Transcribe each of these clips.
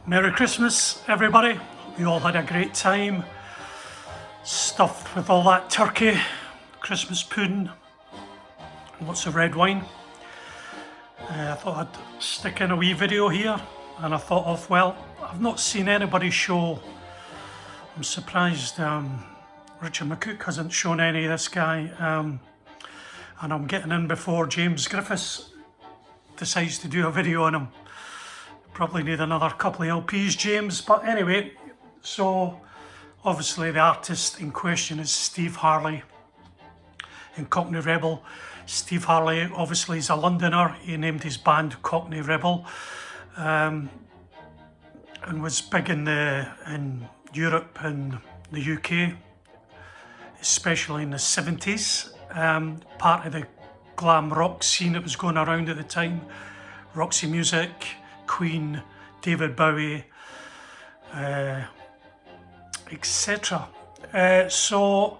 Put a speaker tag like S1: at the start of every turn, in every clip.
S1: Merry Christmas, everybody. We all had a great time, stuffed with all that turkey, Christmas pudding, and lots of red wine. I thought I'd stick in a wee video here, and I thought of, well, I've not seen anybody show. I'm surprised Richard McCook hasn't shown any of this guy, and I'm getting in before James Griffiths decides to do a video on him. Probably need another couple of LPs, James, but anyway, so obviously the artist in question is Steve Harley in Cockney Rebel. Steve Harley obviously is a Londoner. He named his band Cockney Rebel, and was big in Europe and the UK, especially in the 70s. Part of the glam rock scene that was going around at the time, Roxy Music, Queen, David Bowie, etc. So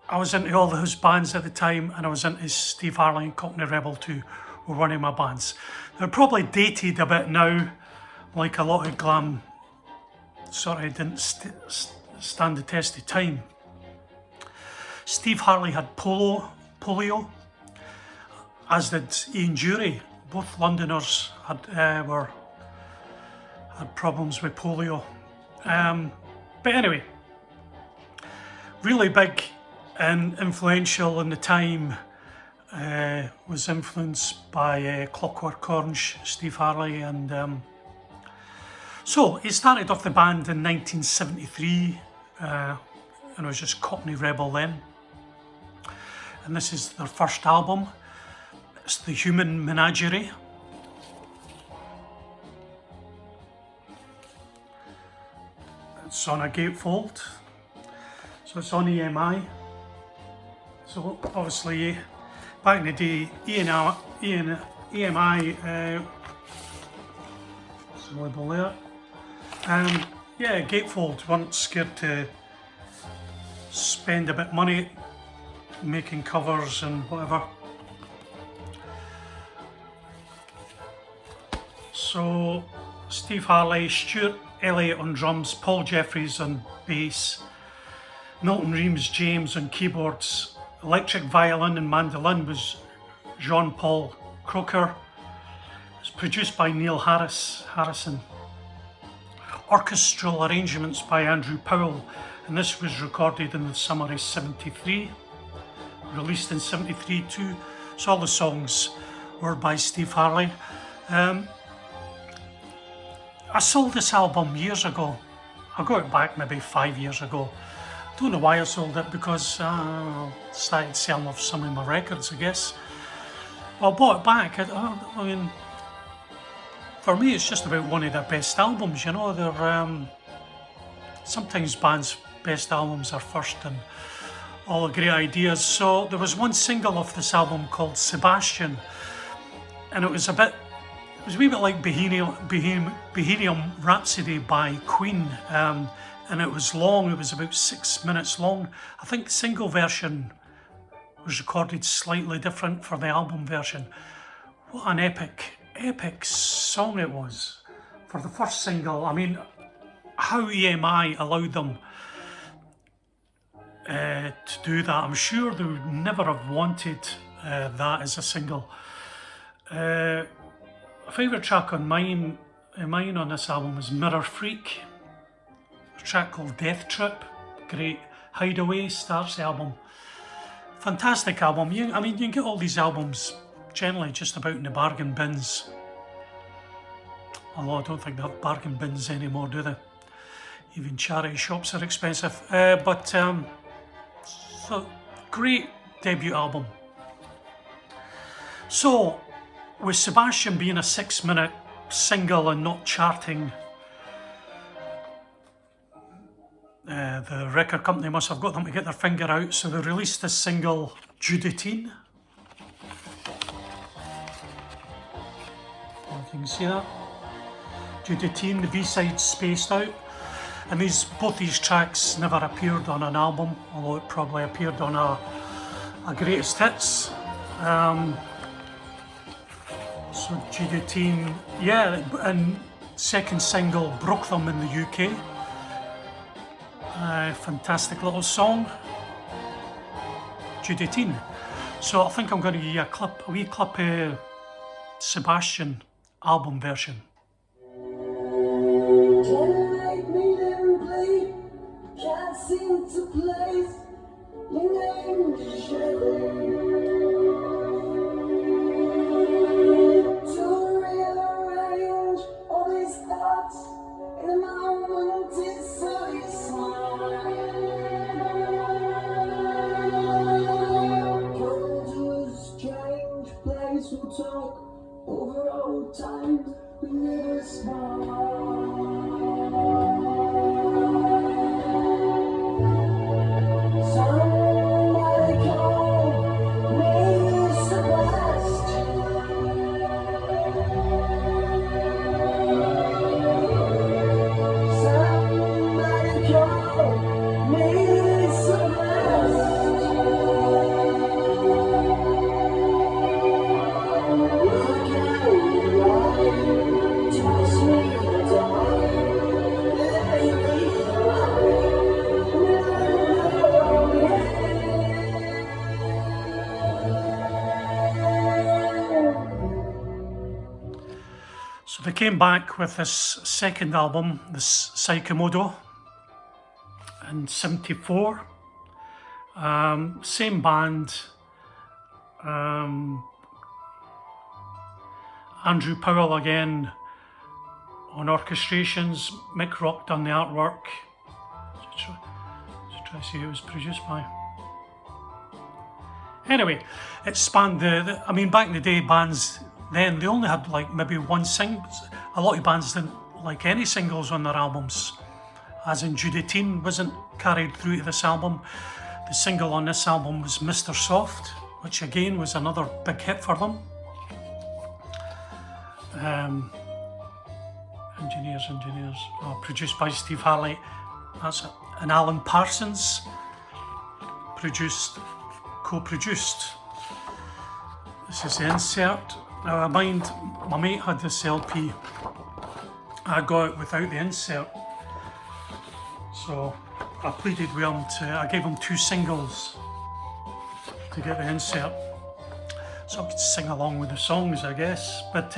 S1: I was into all those bands at the time, and I was into Steve Harley and Cockney Rebel too, were one of my bands. They're probably dated a bit now, like a lot of glam sort of didn't stand the test of time. Steve Harley had polio, as did Ian Dury. Both Londoners had problems with polio. But anyway, really big and influential in the time. Was influenced by Clockwork Orange, Steve Harley, and so he started off the band in 1973, and it was just Cockney Rebel then. And this is their first album. It's the Human Menagerie. It's on a gatefold, so it's on EMI. So obviously, back in the day, EMI, it's a label there. Yeah, gatefold, weren't scared to spend a bit of money making covers and whatever. So Steve Harley, Stuart Elliott on drums, Paul Jeffries on bass, Milton Reams James on keyboards, electric violin and mandolin was Jean-Paul Croker. It was produced by Neil Harrison. Orchestral arrangements by Andrew Powell, and this was recorded in the summer of '73, released in '73 too. So all the songs were by Steve Harley. I sold this album years ago. I got it back maybe 5 years ago. Don't know why I sold it, because I started selling off some of my records, I guess. Well, I bought it back. I mean, for me, it's just about one of their best albums. You know, they're sometimes bands' best albums are first, and all the great ideas. So there was one single off this album called Sebastian, and it was a wee bit like Bohemian Rhapsody by Queen, and it was long. It was about 6 minutes long. I think the single version was recorded slightly different for the album version. What an epic song it was for the first single. I mean, how EMI allowed them to do that. I'm sure they would never have wanted that as a single. A favourite track on mine on this album was Mirror Freak, a track called Death Trip. Great Hideaway starts the album. Fantastic album. You can get all these albums generally just about in the bargain bins. Although I don't think they have bargain bins anymore, do they? Even charity shops are expensive. So great debut album. So, with Sebastian being a 6 minute single and not charting, the record company must have got them to get their finger out, so they released this single, Judithine. You can see that. Judithine, the B-side spaced out. And both these tracks never appeared on an album, although it probably appeared on a greatest hits. So Judithine, yeah, and second single broke them in the UK. Fantastic little song, Judithine. So I think I'm going to give you a wee clip of Sebastian album version.
S2: Can't make me little play, can't seem to place your name to rearrange all these thoughts in a moment it's so come to a strange place, we'll talk over old times we never smile. Somebody call me Sebastian. Somebody call me Sebastian. Toss me down, lay me
S1: So they came back with this second album, this Psychomodo, in '74. Same band. Andrew Powell again on orchestrations, Mick Rock done the artwork. Just try to see who it was produced by. Anyway, it spanned I mean, back in the day, bands then, they only had like maybe one single. A lot of bands didn't like any singles on their albums, as in Judithine wasn't carried through to this album. The single on this album was Mr. Soft, which again was another big hit for them. Engineers, produced by Steve Harley. That's it. And Alan Parsons co-produced. This is the insert. Now I mind, my mate had this LP. I got it without the insert. So I pleaded with him I gave him 2 singles to get the insert. So I could sing along with the songs, I guess. But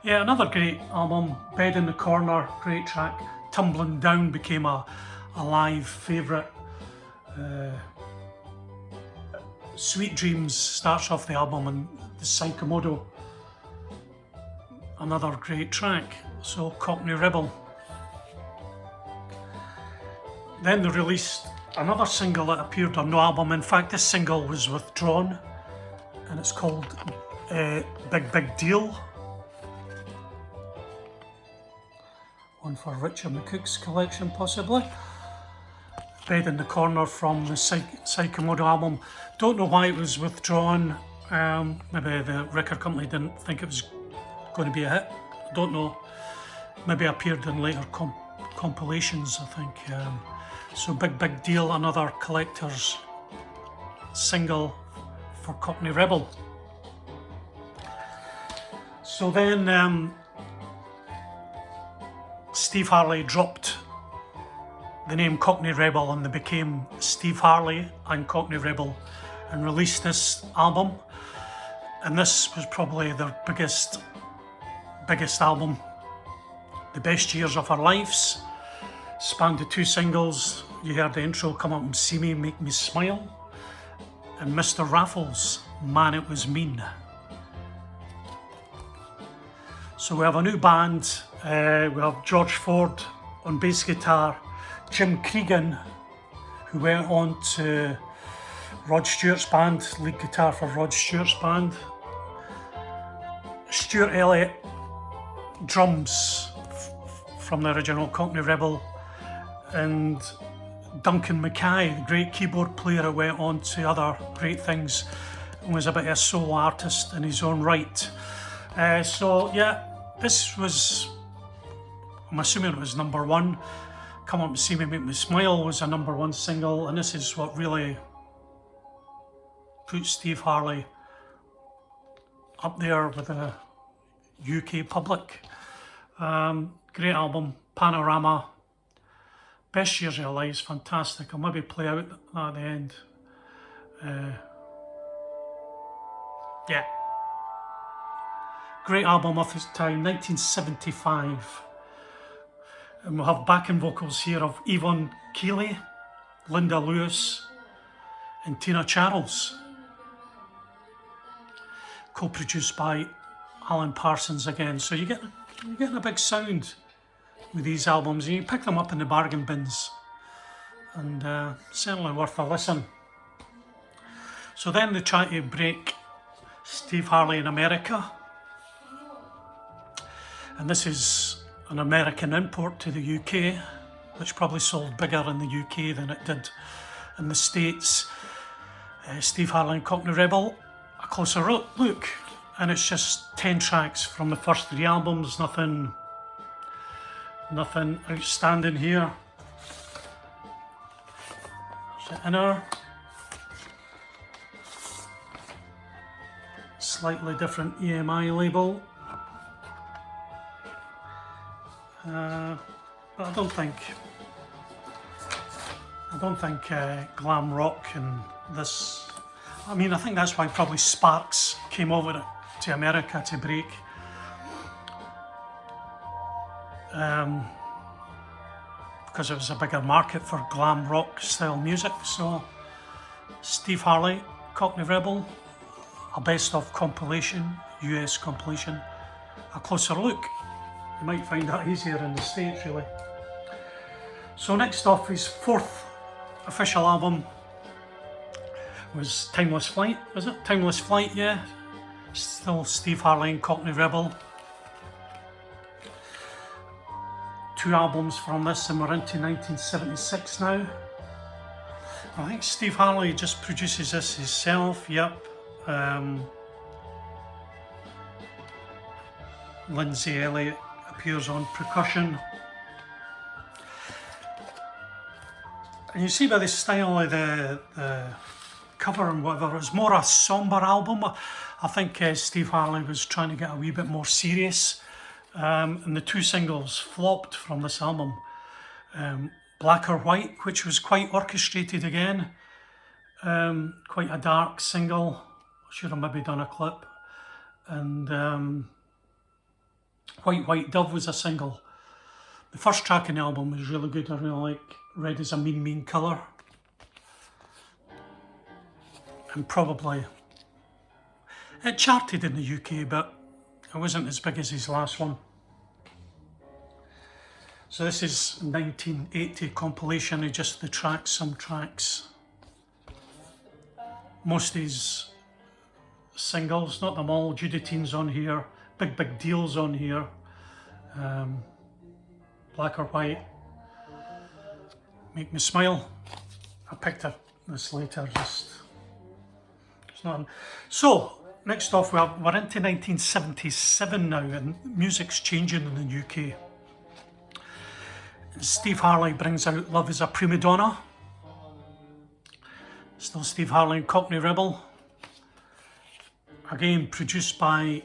S1: yeah, another great album. Bed in the Corner, great track. Tumbling Down became a live favourite. Sweet Dreams starts off the album, and the Psychomodo, another great track. So Cockney Rebel. Then they released another single that appeared on no album. In fact, this single was withdrawn, and it's called Big Big Deal. One for Richard McCook's collection, possibly. Bed in the Corner from the Psychomodo album. Don't know why it was withdrawn. Maybe the record company didn't think it was going to be a hit. Don't know. Maybe appeared in later compilations, I think. So Big Big Deal, another collector's single for Cockney Rebel. So then Steve Harley dropped the name Cockney Rebel, and they became Steve Harley and Cockney Rebel, and released this album. And this was probably their biggest album. The Best Years of Our Lives spanned the 2 singles. You heard the intro, Come Up and See Me, Make Me Smile, and Mr. Raffles, Man It Was Mean. So we have a new band. We have George Ford on bass guitar, Jim Cregan, who went on to Rod Stewart's band, lead guitar for Rod Stewart's band. Stuart Elliott, drums from the original Cockney Rebel, and Duncan McKay, the great keyboard player who went on to other great things and was a bit of a solo artist in his own right. So yeah, this was, I'm assuming it was number 1. Come Up and See Me, Make Me Smile was a number 1 single, and this is what really put Steve Harley up there with UK public. Great album, Panorama, best years of your lives, fantastic. I'll maybe play out at the end. Yeah, great album of its time, 1975. And we'll have backing vocals here of Yvonne Keeley, Linda Lewis and Tina Charles. Co-produced by Alan Parsons again. So you're getting a big sound with these albums. You pick them up in the bargain bins, and certainly worth a listen. So then they try to break Steve Harley in America, and this is an American import to the UK, which probably sold bigger in the UK than it did in the States. Steve Harley and Cockney Rebel, a closer look, and it's just 10 tracks from the first 3 albums, nothing outstanding here. There's the inner, slightly different EMI label, but I don't think glam rock and this, I mean, I think that's why probably Sparks came over to America to break. Because it was a bigger market for glam rock style music. So Steve Harley, Cockney Rebel, a best of compilation, US compilation, a closer look. You might find that easier in the States really. So next off, his 4th official album was Timeless Flight, was it? Timeless Flight, yeah. Still Steve Harley and Cockney Rebel. 2 albums from this, and we're into 1976 now. I think Steve Harley just produces this himself, yep. Lindsay Elliott appears on percussion. And you see by the style of the cover and whatever, it was more a somber album. I think Steve Harley was trying to get a wee bit more serious. And the 2 singles flopped from this album. Black or White, which was quite orchestrated again. Quite a dark single. I should have maybe done a clip. And White Dove was a single. The first track in the album was really good. I really like Red is a Mean, Mean Colour. And probably, it charted in the UK, but it wasn't as big as his last one. So this is 1980 compilation of just the tracks, some tracks. Most of his singles, not them all. Judithine's on here, Big Deal's on here, Black or White, Make Me Smile. I picked up this later, just it's not. So next off, we're into 1977 now, and music's changing in the UK. Steve Harley brings out Love Is a Prima Donna. Still Steve Harley and Cockney Rebel. Again, produced by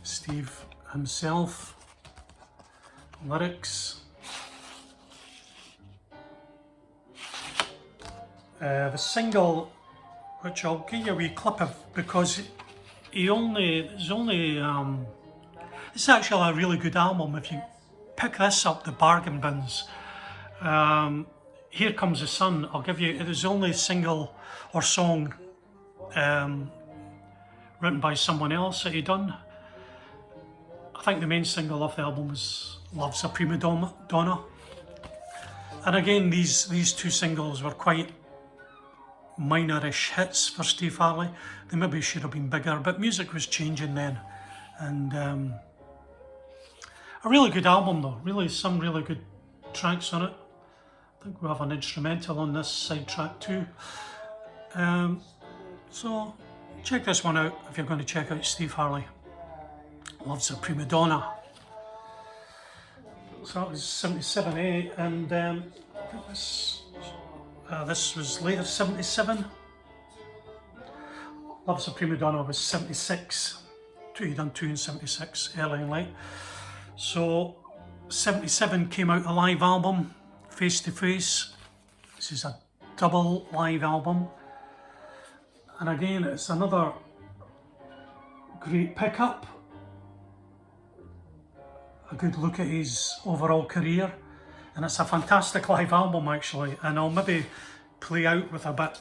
S1: Steve himself. Lyrics. The single, which I'll give you a wee clip of, because it's actually a really good album if you pick this up, the bargain bins. Here Comes the Sun, I'll give you, it was the only single or song written by someone else that he done. I think the main single of the album was Love's a Prima Donna. And again, these 2 singles were quite minor-ish hits for Steve Harley. They maybe should have been bigger, but music was changing then. And a really good album though, some really good tracks on it. I think we have an instrumental on this side track too. So check this one out if you're going to check out Steve Harley. Loves a Prima Donna. So that was 77, and I think this was later 77. Loves a Prima Donna was 76. He done 2 in 76, early and late. So 77 came out a live album, Face to Face. This is a double live album. And again, it's another great pickup. A good look at his overall career. And it's a fantastic live album actually. And I'll maybe play out with a bit.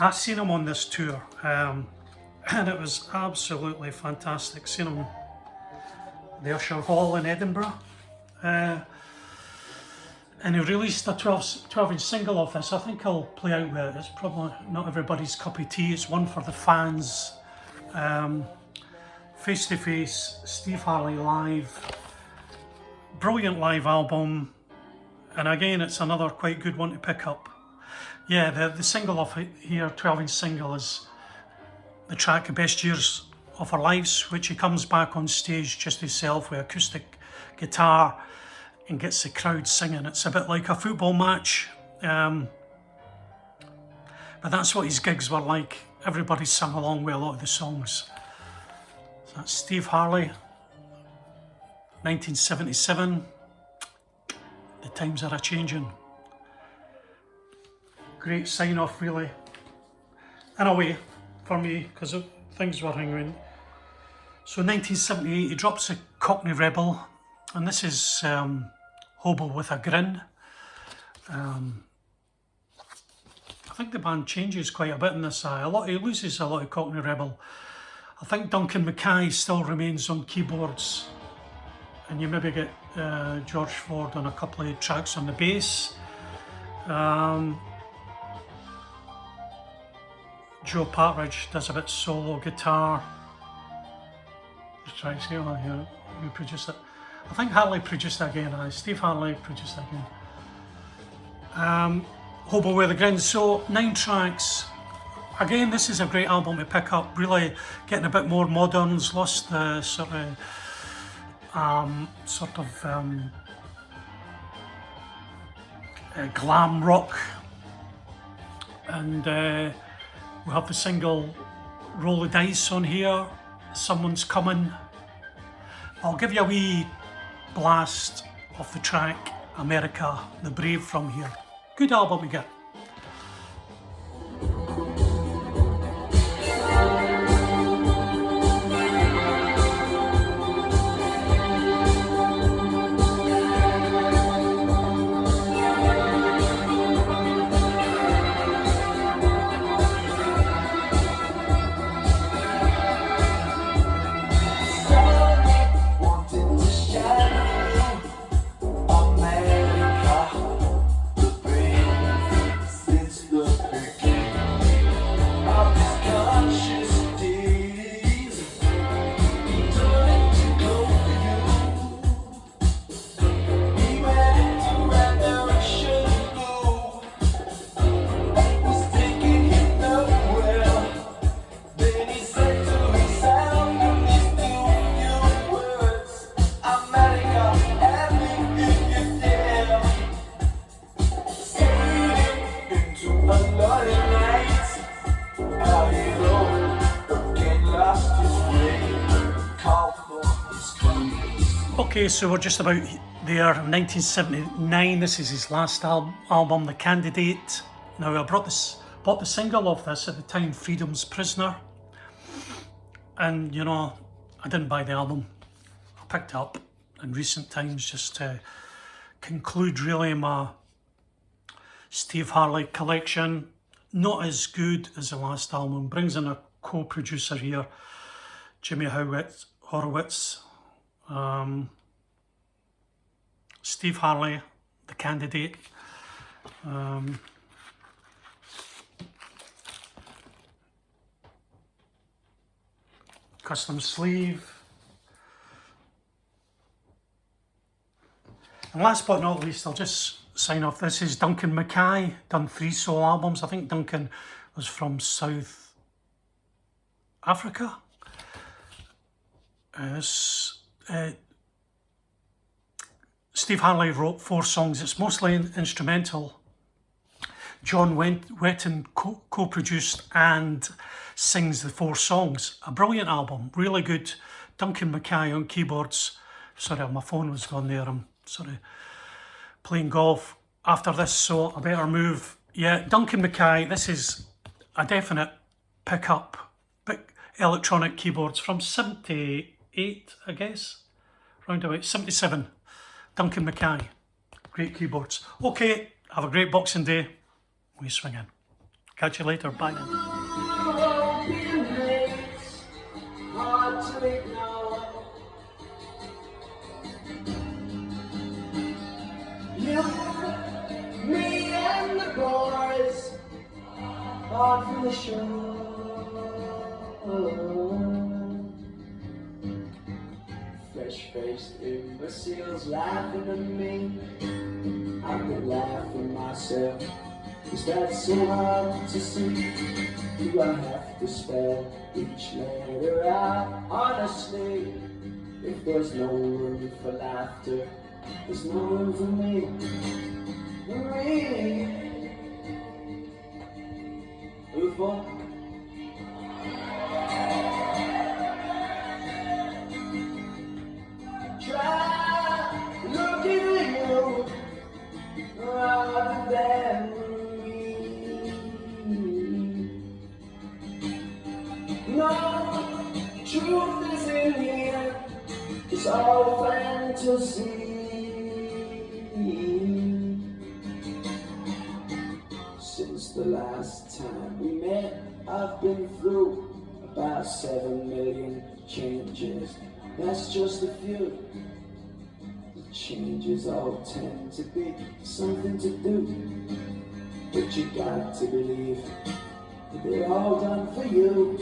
S1: I've seen him on this tour. And it was absolutely fantastic. Seen him at the Usher Hall in Edinburgh. And he released a 12-inch single of this. I think I'll play out with it. It's probably not everybody's cup of tea. It's one for the fans. Face to Face, Steve Harley live. Brilliant live album. And again, it's another quite good one to pick up. Yeah, the single of it here, 12-inch single, is the track The Best Years of Our Lives, which he comes back on stage just himself with acoustic guitar and gets the crowd singing. It's a bit like a football match, but that's what his gigs were like. Everybody sang along with a lot of the songs. So that's Steve Harley, 1977. The times are a-changing. Great sign-off, really, in a way, for me, because things were hanging. So 1978, he drops a Cockney Rebel, and this is Hobo with a Grin. I think the band changes quite a bit in this. He loses a lot of Cockney Rebel. I think Duncan McKay still remains on keyboards, and you maybe get George Ford on a couple of tracks on the bass. Joe Partridge does a bit solo guitar. Just trying to see who produced it. I think Harley produced it again. Steve Harley produced it again. Hobo with a Grin. So 9 tracks. Again, this is a great album to pick up. Really getting a bit more modern. It's lost the sort of glam rock. And we have the single Roll the Dice on here. Someone's Coming. I'll give you a wee blast of the track America the Brave from here. Good album to get. Okay, so we're just about there. 1979. This is his last album, The Candidate. Now I bought the single of this at the time, Freedom's Prisoner, and you know, I didn't buy the album. I picked it up in recent times just to conclude really my Steve Harley collection. Not as good as the last album. Brings in a co-producer here, Jimmy Horowitz. Steve Harley, The Candidate. Custom sleeve. And last but not least, I'll just sign off. This is Duncan McKay, done 3 solo albums. I think Duncan was from South Africa. Steve Harley wrote 4 songs. It's mostly instrumental. John Wetton co-produced and sings the 4 songs. A brilliant album, really good. Duncan McKay on keyboards. Sorry, my phone was gone there. I'm sort of playing golf after this, so I better move. Yeah, Duncan McKay, this is a definite pick-up. Electronic keyboards from 78, I guess. Round about 77. Duncan McKay. Great keyboards. Okay, have a great Boxing Day. We swing in. Catch you later. Bye then.
S2: Hard to ignore. You, me and the boys out from the shore. Fresh-faced imbeciles laughing at me. I've been laughing myself. Is that so hard to see? Do I have to spell each letter out? Honestly, if there's no room for laughter, there's no room for me. Me. Ufo. Try looking at you rather than me. No truth is in here, it's all fantasy. Since the last time we met, I've been through about 7 million changes. That's just a few. The changes all tend to be something to do, but you got to believe that they're all done for you.